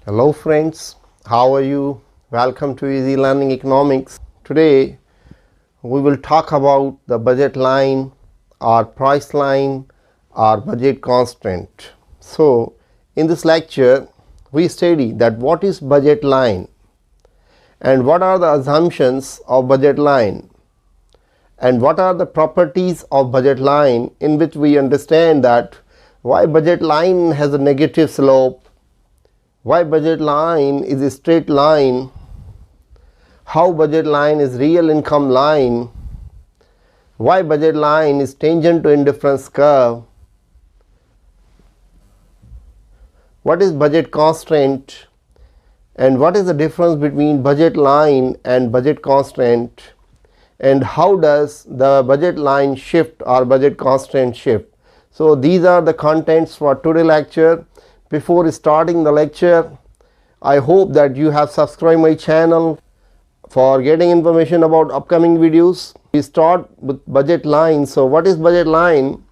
Hello friends, how are you? Welcome to Easy Learning Economics. Today we will talk about the budget line or price line or budget constraint. So in this lecture we study that what is budget line and what are the assumptions of budget line and what are the properties of budget line, in which we understand that why budget line has a negative slope, why budget line is a straight line, how budget line is real income line, why budget line is tangent to indifference curve, what is budget constraint, and what is the difference between budget line and budget constraint, and how does the budget line shift or budget constraint shift. So these are the contents for today's lecture. Before starting the lecture, I hope that you have subscribed my channel for getting information about upcoming videos. We start with budget line. So what is budget line?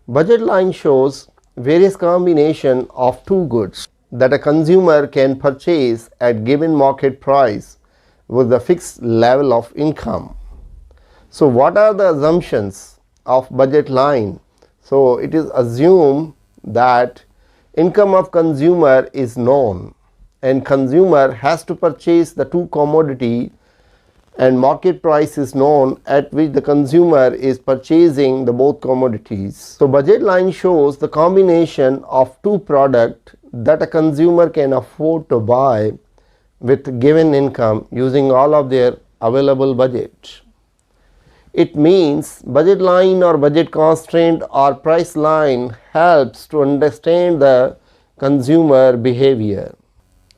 Budget line shows various combination of two goods that a consumer can purchase at given market price with a fixed level of income. So what are the assumptions of budget line? So it is assumed that income of consumer is known and consumer has to purchase the two commodity, and market price is known at which the consumer is purchasing the both commodities. So budget line shows the combination of two products that a consumer can afford to buy with given income using all of their available budget. It means budget line or budget constraint or price line helps to understand the consumer behavior.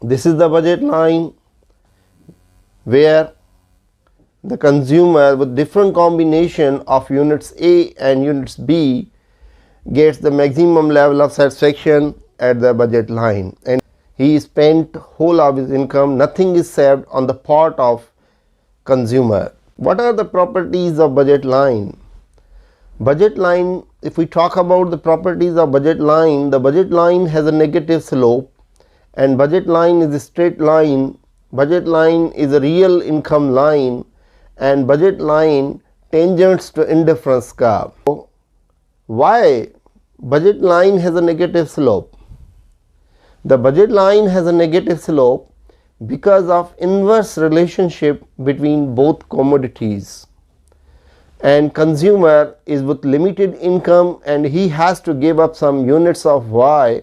This is the budget line where the consumer with different combination of units A and units B gets the maximum level of satisfaction at the budget line, and he spent whole of his income, nothing is saved on the part of consumer. What are the properties of budget line? Budget line, if we talk about the properties of budget line, the budget line has a negative slope and budget line is a straight line, budget line is a real income line, and budget line tangents to indifference curve. So why budget line has a negative slope? The budget line has a negative slope because of inverse relationship between both commodities, and consumer is with limited income and he has to give up some units of Y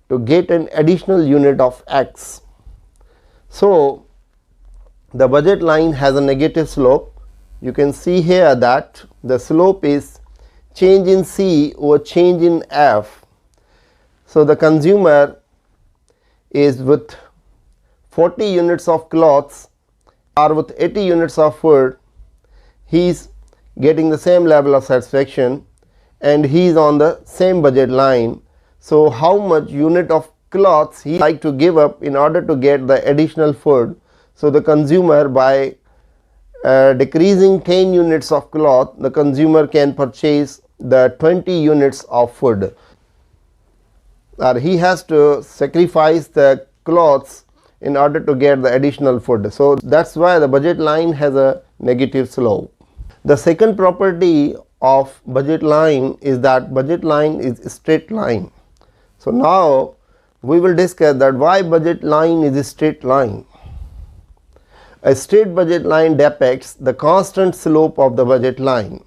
to get an additional unit of X. So the budget line has a negative slope. You can see here that the slope is change in C over change in F. So the consumer is with 40 units of clothes or with 80 units of food, he is getting the same level of satisfaction and he is on the same budget line. So how much unit of clothes he like to give up in order to get the additional food? So the consumer, by decreasing 10 units of cloth, the consumer can purchase the 20 units of food, or he has to sacrifice the clothes in order to get the additional food. So that's why the budget line has a negative slope. The second property of budget line is that budget line is a straight line. So now we will discuss that why budget line is a straight line. A straight budget line depicts the constant slope of the budget line.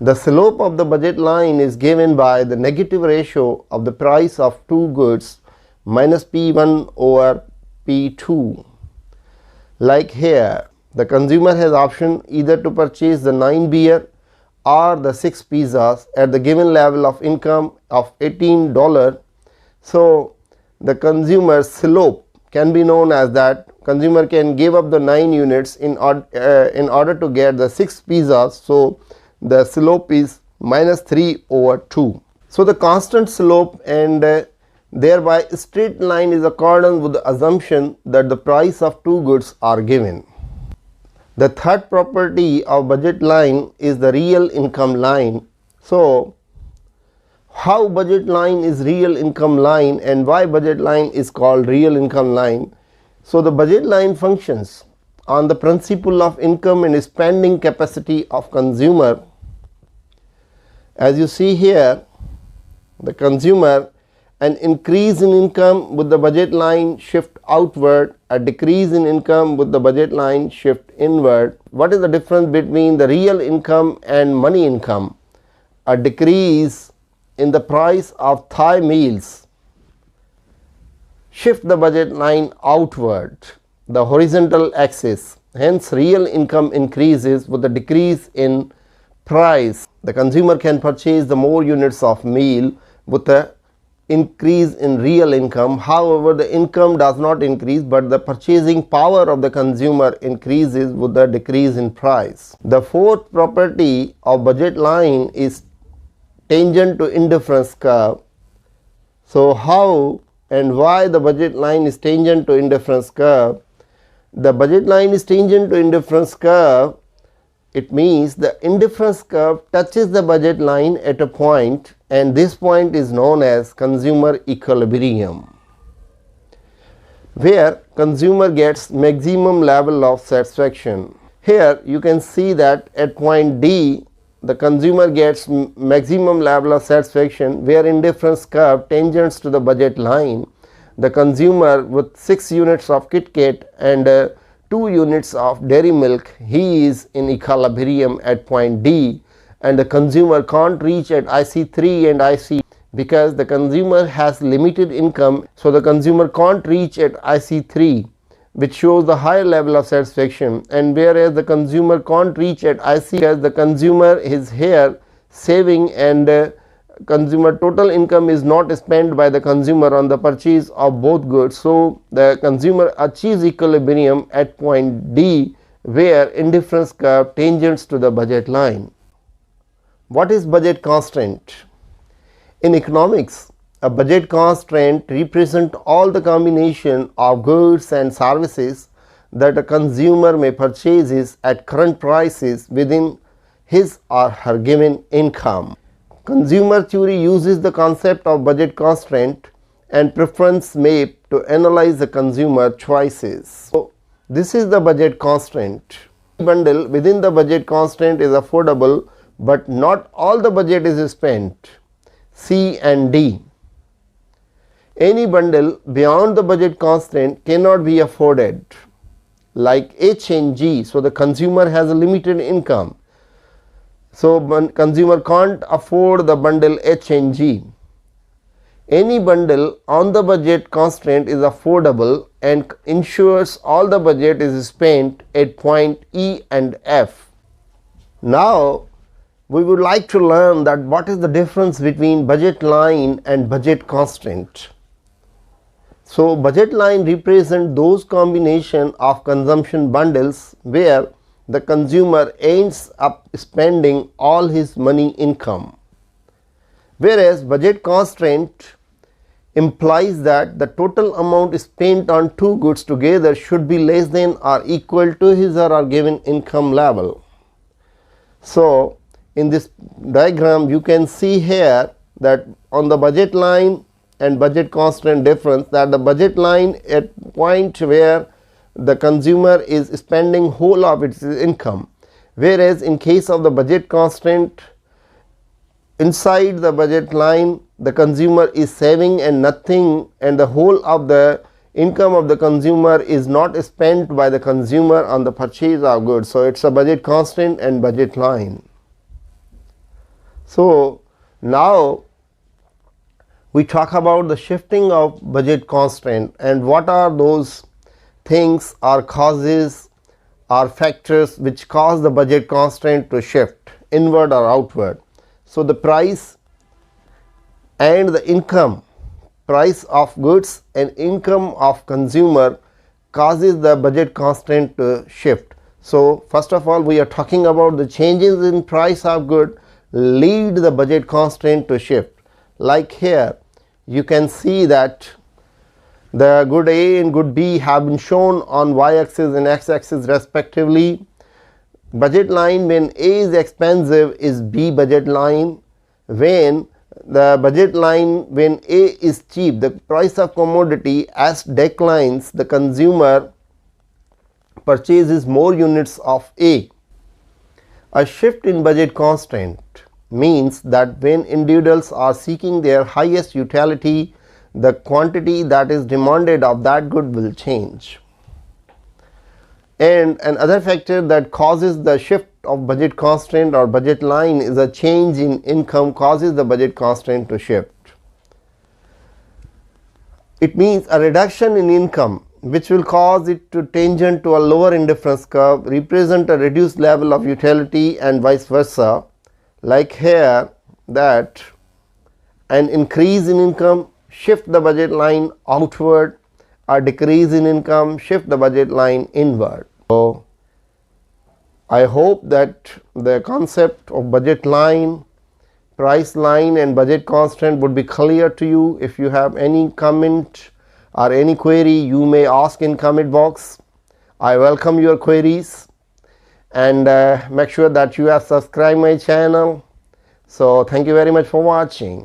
The slope of the budget line is given by the negative ratio of the price of two goods minus P1 over P2. Like here, the consumer has option either to purchase the 9 beer or the 6 pizzas at the given level of income of $18. So the consumer slope can be known as that consumer can give up the 9 units in order to get the 6 pizzas. So the slope is minus 3 over 2. So the constant slope and thereby straight line is accordant with the assumption that the price of two goods are given. The third property of budget line is the real income line. So how budget line is real income line and why budget line is called real income line. So the budget line functions on the principle of income and spending capacity of consumer. As you see here, the consumer, an increase in income with the budget line shift outward, a decrease in income with the budget line shift inward. What is the difference between the real income and money income? A decrease in the price of Thai meals shift the budget line outward, the horizontal axis. Hence real income increases with the decrease in price. The consumer can purchase the more units of meal with a increase in real income. However, the income does not increase, but the purchasing power of the consumer increases with the decrease in price. The fourth property of budget line is tangent to indifference curve. So how and why the budget line is tangent to indifference curve? The budget line is tangent to indifference curve. It means the indifference curve touches the budget line at a point, and this point is known as consumer equilibrium, where consumer gets maximum level of satisfaction. Here you can see that at point D, the consumer gets maximum level of satisfaction, where indifference curve tangents to the budget line. The consumer with 6 units of Kit Kat and 2 units of dairy milk, he is in equilibrium at point D, and the consumer can't reach at IC3 and IC because the consumer has limited income. So the consumer can't reach at IC3, which shows the higher level of satisfaction, and whereas the consumer can't reach at IC because the consumer is here saving, and consumer total income is not spent by the consumer on the purchase of both goods. So the consumer achieves equilibrium at point D, where indifference curve tangents to the budget line. What is budget constraint? In economics, a budget constraint represents all the combination of goods and services that a consumer may purchase at current prices within his or her given income. Consumer theory uses the concept of budget constraint and preference map to analyze the consumer choices. So this is the budget constraint. Bundle within the budget constraint is affordable, but not all the budget is spent. C and D. Any bundle beyond the budget constraint cannot be afforded, like H and G. So the consumer has a limited income, so consumer can't afford the bundle H and G. Any bundle on the budget constraint is affordable and ensures all the budget is spent at point E and F. Now we would like to learn that what is the difference between budget line and budget constraint. So budget line represent those combination of consumption bundles where the consumer ends up spending all his money income, whereas budget constraint implies that the total amount spent on 2 goods together should be less than or equal to his or her given income level. So in this diagram you can see here that on the budget line and budget constraint difference, that the budget line at point where the consumer is spending whole of its income, whereas in case of the budget constraint, inside the budget line the consumer is saving and nothing, and the whole of the income of the consumer is not spent by the consumer on the purchase of goods. So it's a budget constraint and budget line. So now we talk about the shifting of budget constraint and what are those things or causes or factors which cause the budget constraint to shift inward or outward. So the price and the income, price of goods and income of consumer causes the budget constraint to shift. So first of all we are talking about the changes in price of good lead the budget constraint to shift. Like here you can see that the good A and good B have been shown on y axis and x axis respectively. Budget line when A is expensive is B budget line, when the budget line, when A is cheap, the price of commodity as declines, the consumer purchases more units of A. A shift in budget constraint means that when individuals are seeking their highest utility, the quantity that is demanded of that good will change. And another factor that causes the shift of budget constraint or budget line is a change in income causes the budget constraint to shift. It means a reduction in income which will cause it to tangent to a lower indifference curve, represent a reduced level of utility and vice versa. Like here, that an increase in income shift the budget line outward, a decrease in income shift the budget line inward. So, I hope that the concept of budget line, price line and budget constraint would be clear to you. If you have any comment or any query, you may ask in comment box. I welcome your queries, and make sure that you have subscribed my channel. So, thank you very much for watching.